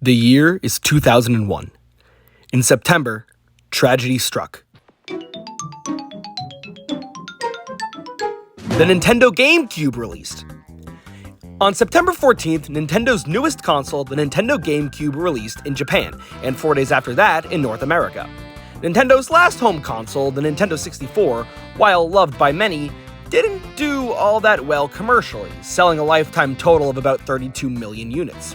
The year is 2001. In September, tragedy struck. The Nintendo GameCube released. On September 14th, Nintendo's newest console, the Nintendo GameCube, released in Japan, and 4 days after that in North America. Nintendo's last home console, the Nintendo 64, while loved by many, didn't do all that well commercially, selling a lifetime total of about 32 million units.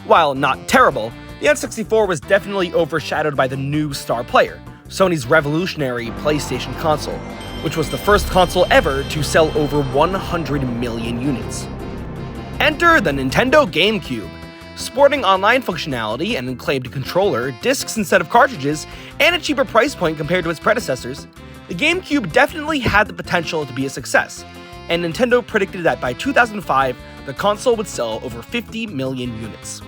While not terrible, the N64 was definitely overshadowed by the new star player, Sony's revolutionary PlayStation console, which was the first console ever to sell over 100 million units. Enter the Nintendo GameCube. Sporting online functionality, an acclaimed controller, discs instead of cartridges, and a cheaper price point compared to its predecessors, the GameCube definitely had the potential to be a success, and Nintendo predicted that by 2005, the console would sell over 50 million units.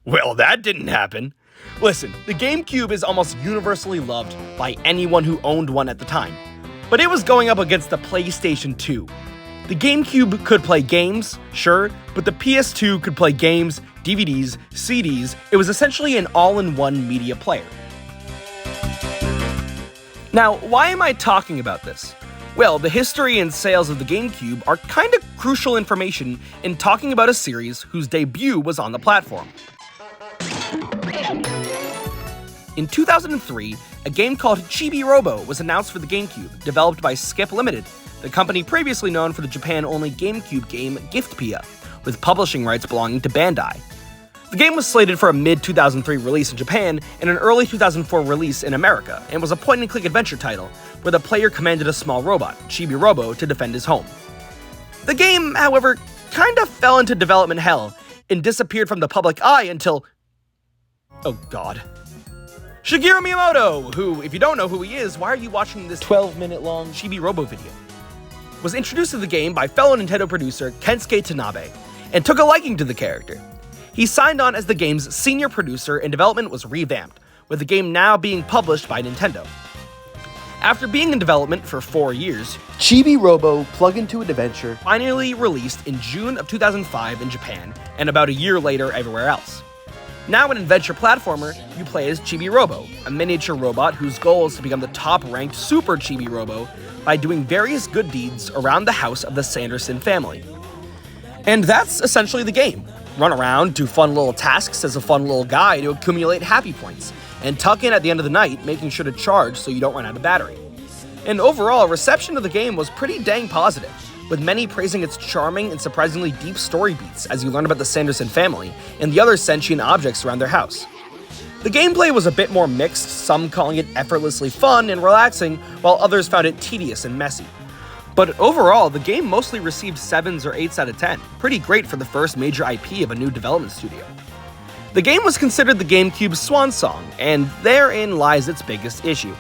Well, that didn't happen. Listen, the GameCube is almost universally loved by anyone who owned one at the time, but it was going up against the PlayStation 2. The GameCube could play games, sure, but the PS2 could play games, DVDs, CDs. It was essentially an all-in-one media player. Now, why am I talking about this? Well, the history and sales of the GameCube are kind of crucial information in talking about a series whose debut was on the platform. In 2003, a game called Chibi-Robo was announced for the GameCube, developed by Skip Limited, the company previously known for the Japan-only GameCube game Giftpia, with publishing rights belonging to Bandai. The game was slated for a mid-2003 release in Japan and an early 2004 release in America, and was a point-and-click adventure title, where the player commanded a small robot, Chibi-Robo, to defend his home. The game, however, kinda fell into development hell, and disappeared from the public eye until... oh god. Shigeru Miyamoto, who, if you don't know who he is, why are you watching this 12-minute-long Chibi-Robo video? Was introduced to the game by fellow Nintendo producer Kensuke Tanabe, and took a liking to the character. He signed on as the game's senior producer, and development was revamped, with the game now being published by Nintendo. After being in development for 4 years, Chibi-Robo Plug-Into an Adventure finally released in June of 2005 in Japan, and about a year later everywhere else. Now an adventure platformer, you play as Chibi-Robo, a miniature robot whose goal is to become the top-ranked Super Chibi-Robo by doing various good deeds around the house of the Sanderson family. And that's essentially the game. Run around, do fun little tasks as a fun little guy to accumulate happy points, and tuck in at the end of the night, making sure to charge so you don't run out of battery. And overall, reception of the game was pretty dang positive, with many praising its charming and surprisingly deep story beats as you learn about the Sanderson family and the other sentient objects around their house. The gameplay was a bit more mixed, some calling it effortlessly fun and relaxing, while others found it tedious and messy. But overall, the game mostly received 7s or 8s out of 10, pretty great for the first major IP of a new development studio. The game was considered the GameCube's swan song, and therein lies its biggest issue.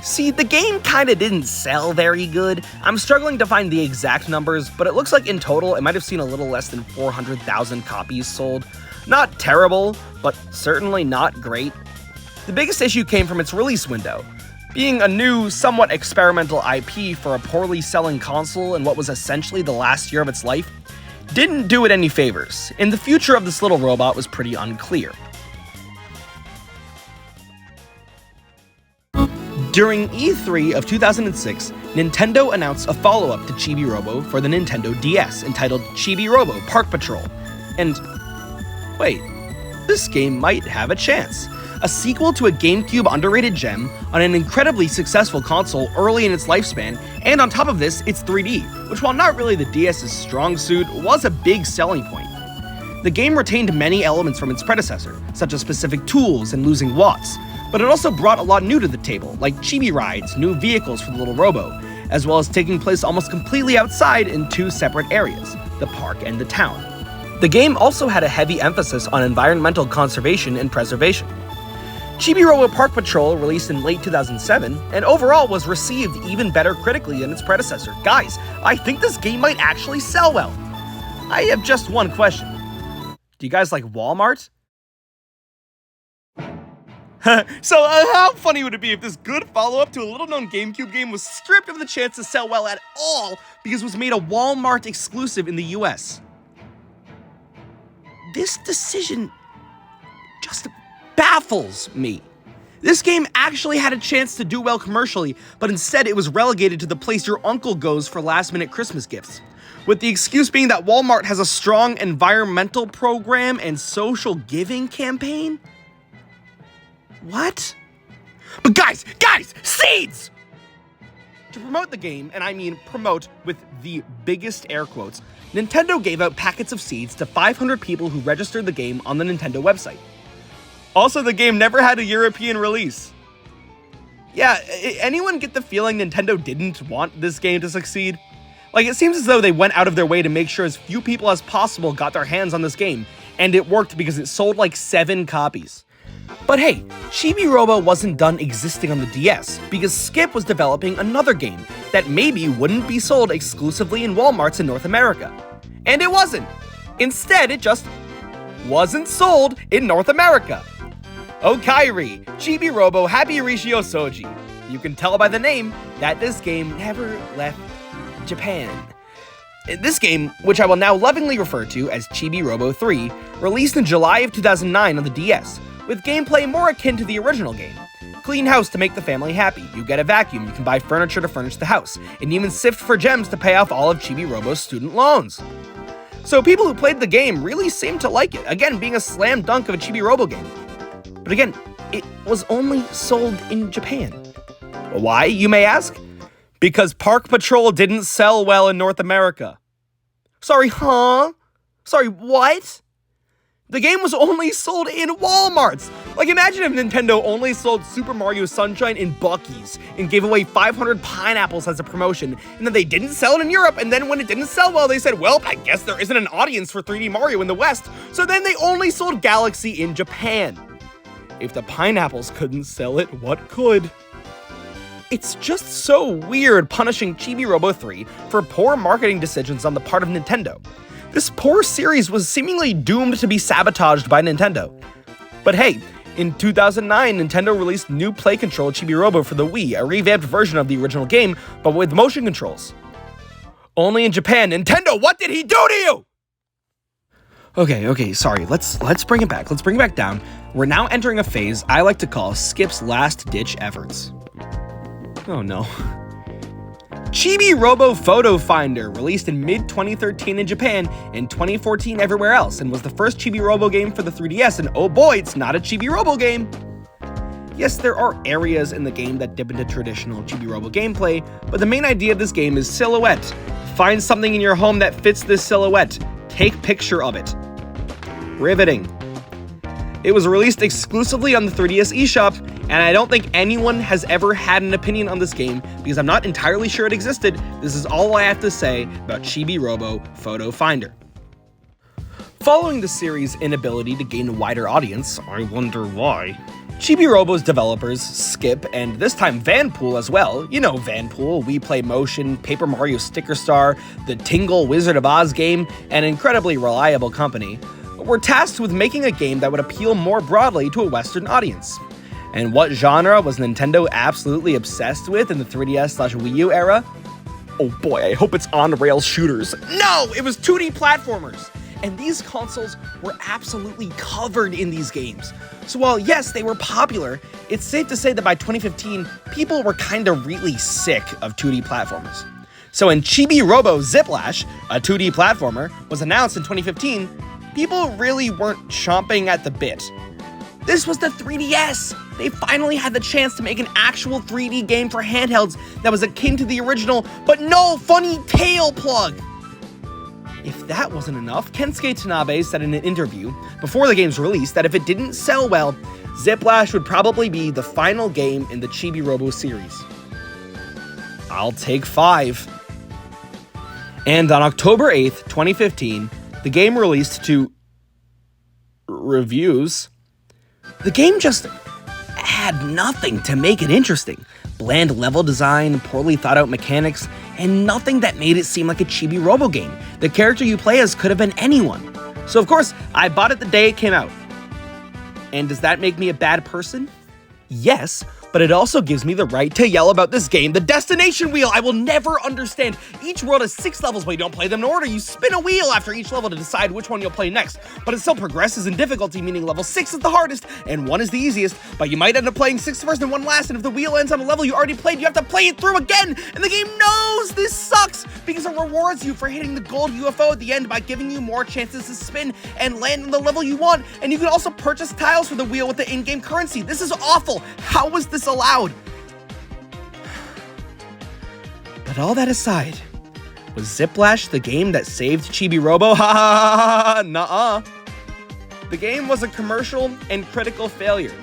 See, the game kinda didn't sell very good. I'm struggling to find the exact numbers, but it looks like in total it might have seen a little less than 400,000 copies sold. Not terrible, but certainly not great. The biggest issue came from its release window. Being a new, somewhat experimental IP for a poorly selling console in what was essentially the last year of its life, didn't do it any favors, and the future of this little robot was pretty unclear. During E3 of 2006, Nintendo announced a follow-up to Chibi-Robo for the Nintendo DS entitled Chibi-Robo Park Patrol. And wait, this game might have a chance. A sequel to a GameCube underrated gem on an incredibly successful console early in its lifespan, and on top of this, it's 3D, which while not really the DS's strong suit, was a big selling point. The game retained many elements from its predecessor, such as specific tools and losing watts, but it also brought a lot new to the table, like chibi rides, new vehicles for the little robo, as well as taking place almost completely outside in 2 separate areas, the park and the town. The game also had a heavy emphasis on environmental conservation and preservation. Chibi-Robo Park Patrol released in late 2007, and overall was received even better critically than its predecessor. Guys, I think this game might actually sell well. I have just one question. Do you guys like Walmart? So how funny would it be if this good follow-up to a little-known GameCube game was stripped of the chance to sell well at all because it was made a Walmart exclusive in the US? this decision just baffles me. This game actually had a chance to do well commercially, but instead it was relegated to the place your uncle goes for last-minute Christmas gifts, with the excuse being that Walmart has a strong environmental program and social giving campaign? What? But guys, seeds! To promote the game, and I mean promote with the biggest air quotes, Nintendo gave out packets of seeds to 500 people who registered the game on the Nintendo website. Also, the game never had a European release. Yeah, anyone get the feeling Nintendo didn't want this game to succeed? Like, it seems as though they went out of their way to make sure as few people as possible got their hands on this game, and it worked because it sold like 7 copies. But hey, Chibi-Robo wasn't done existing on the DS, because Skip was developing another game that maybe wouldn't be sold exclusively in Walmarts in North America. And it wasn't. Instead, it just wasn't sold in North America. Okairi, Chibi-Robo Happy Rishio Soji. You can tell by the name that this game never left Japan. This game, which I will now lovingly refer to as Chibi-Robo 3, released in July of 2009 on the DS, with gameplay more akin to the original game. Clean house to make the family happy, you get a vacuum, you can buy furniture to furnish the house, and even sift for gems to pay off all of Chibi-Robo's student loans. So people who played the game really seemed to like it, again being a slam dunk of a Chibi-Robo game. But again, it was only sold in Japan. Why, you may ask? Because Park Patrol didn't sell well in North America. Sorry, huh? Sorry, what? The game was only sold in Walmarts. Like, imagine if Nintendo only sold Super Mario Sunshine in Buc-ee's and gave away 500 pineapples as a promotion, and then they didn't sell it in Europe, and then when it didn't sell well, they said, well, I guess there isn't an audience for 3D Mario in the West, so then they only sold Galaxy in Japan. If the pineapples couldn't sell it, what could? It's just so weird punishing Chibi-Robo 3 for poor marketing decisions on the part of Nintendo. This poor series was seemingly doomed to be sabotaged by Nintendo. But hey, in 2009, Nintendo released new play control Chibi-Robo for the Wii, a revamped version of the original game, but with motion controls. Only in Japan, Nintendo, what did he do to you? Okay, sorry, let's bring it back. Let's bring it back down. We're now entering a phase I like to call Skip's last-ditch efforts. Oh no. Chibi-Robo Photo Finder, released in mid-2013 in Japan and 2014 everywhere else, and was the first Chibi-Robo game for the 3DS, and oh boy, it's not a Chibi-Robo game! Yes, there are areas in the game that dip into traditional Chibi-Robo gameplay, but the main idea of this game is silhouette. Find something in your home that fits this silhouette. Take picture of it. Riveting. It was released exclusively on the 3DS eShop, and I don't think anyone has ever had an opinion on this game because I'm not entirely sure it existed. This is all I have to say about Chibi-Robo Photo Finder. Following the series' inability to gain a wider audience, I wonder why, Chibi-Robo's developers, Skip, and this time Vanpool as well, you know Vanpool, We Play Motion, Paper Mario Sticker Star, the Tingle Wizard of Oz game, an incredibly reliable company, were tasked with making a game that would appeal more broadly to a Western audience. And what genre was Nintendo absolutely obsessed with in the 3DS/Wii U era? Oh boy, I hope it's on-rail shooters. No, it was 2D platformers! And these consoles were absolutely covered in these games. So while yes, they were popular, it's safe to say that by 2015, people were kinda really sick of 2D platformers. So when Chibi-Robo Ziplash, a 2D platformer, was announced in 2015, people really weren't chomping at the bit. This was the 3DS! They finally had the chance to make an actual 3D game for handhelds that was akin to the original, but no funny tail plug! If that wasn't enough, Kensuke Tanabe said in an interview, before the game's release, that if it didn't sell well, Ziplash would probably be the final game in the Chibi-Robo series. I'll take 5. And on October 8th, 2015, the game released to reviews. The game just had nothing to make it interesting. Bland level design, poorly thought out mechanics, and nothing that made it seem like a Chibi-Robo game. The character you play as could have been anyone. So of course, I bought it the day it came out. And does that make me a bad person? Yes, but but it also gives me the right to yell about this game, the Destination Wheel. I will never understand. Each world has 6 levels, but you don't play them in order. You spin a wheel after each level to decide which one you'll play next, but it still progresses in difficulty, meaning level 6 is the hardest, and 1 is the easiest, but you might end up playing 6 first and 1 last, and if the wheel ends on a level you already played, you have to play it through again, and the game knows this sucks, because it rewards you for hitting the gold UFO at the end by giving you more chances to spin and land on the level you want, and you can also purchase tiles for the wheel with the in-game currency. This is awful. How was this allowed? But all that aside, was Ziplash the game that saved Chibi-Robo? Ha ha ha ha, nuh-uh. The game was a commercial and critical failure.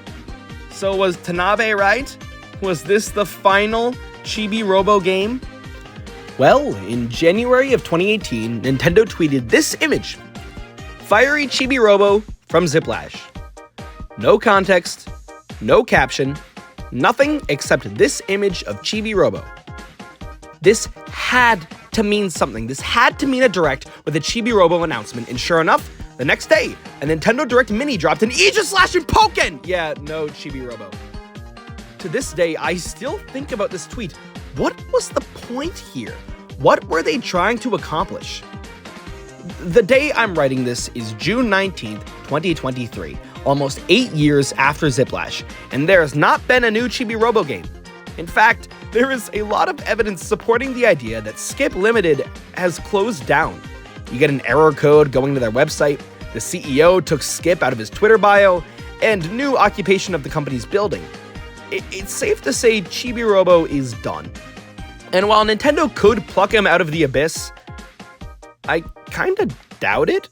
So was Tanabe right? Was this the final Chibi-Robo game? Well, in January of 2018, Nintendo tweeted this image. Fiery Chibi-Robo from Ziplash. No context, no caption, nothing except this image of Chibi-Robo. This had to mean something. This had to mean a Direct with a Chibi-Robo announcement, and sure enough, the next day, a Nintendo Direct Mini dropped an Aegis-Slash and Pokken! Yeah, no Chibi-Robo. To this day, I still think about this tweet. What was the point here? What were they trying to accomplish? The day I'm writing this is June 19th, 2023, almost 8 years after Ziplash, and there has not been a new Chibi-Robo game. In fact, there is a lot of evidence supporting the idea that Skip Limited has closed down. You get an error code going to their website, the CEO took Skip out of his Twitter bio, and new occupation of the company's building. It's safe to say Chibi-Robo is done. And while Nintendo could pluck him out of the abyss, I kinda doubt it.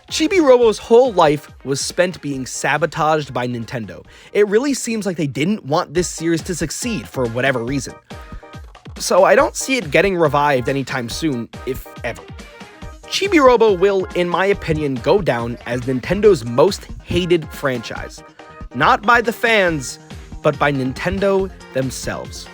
Chibi-Robo's whole life was spent being sabotaged by Nintendo. It really seems like they didn't want this series to succeed for whatever reason. So I don't see it getting revived anytime soon, if ever. Chibi-Robo will, in my opinion, go down as Nintendo's most hated franchise. Not by the fans, but by Nintendo themselves.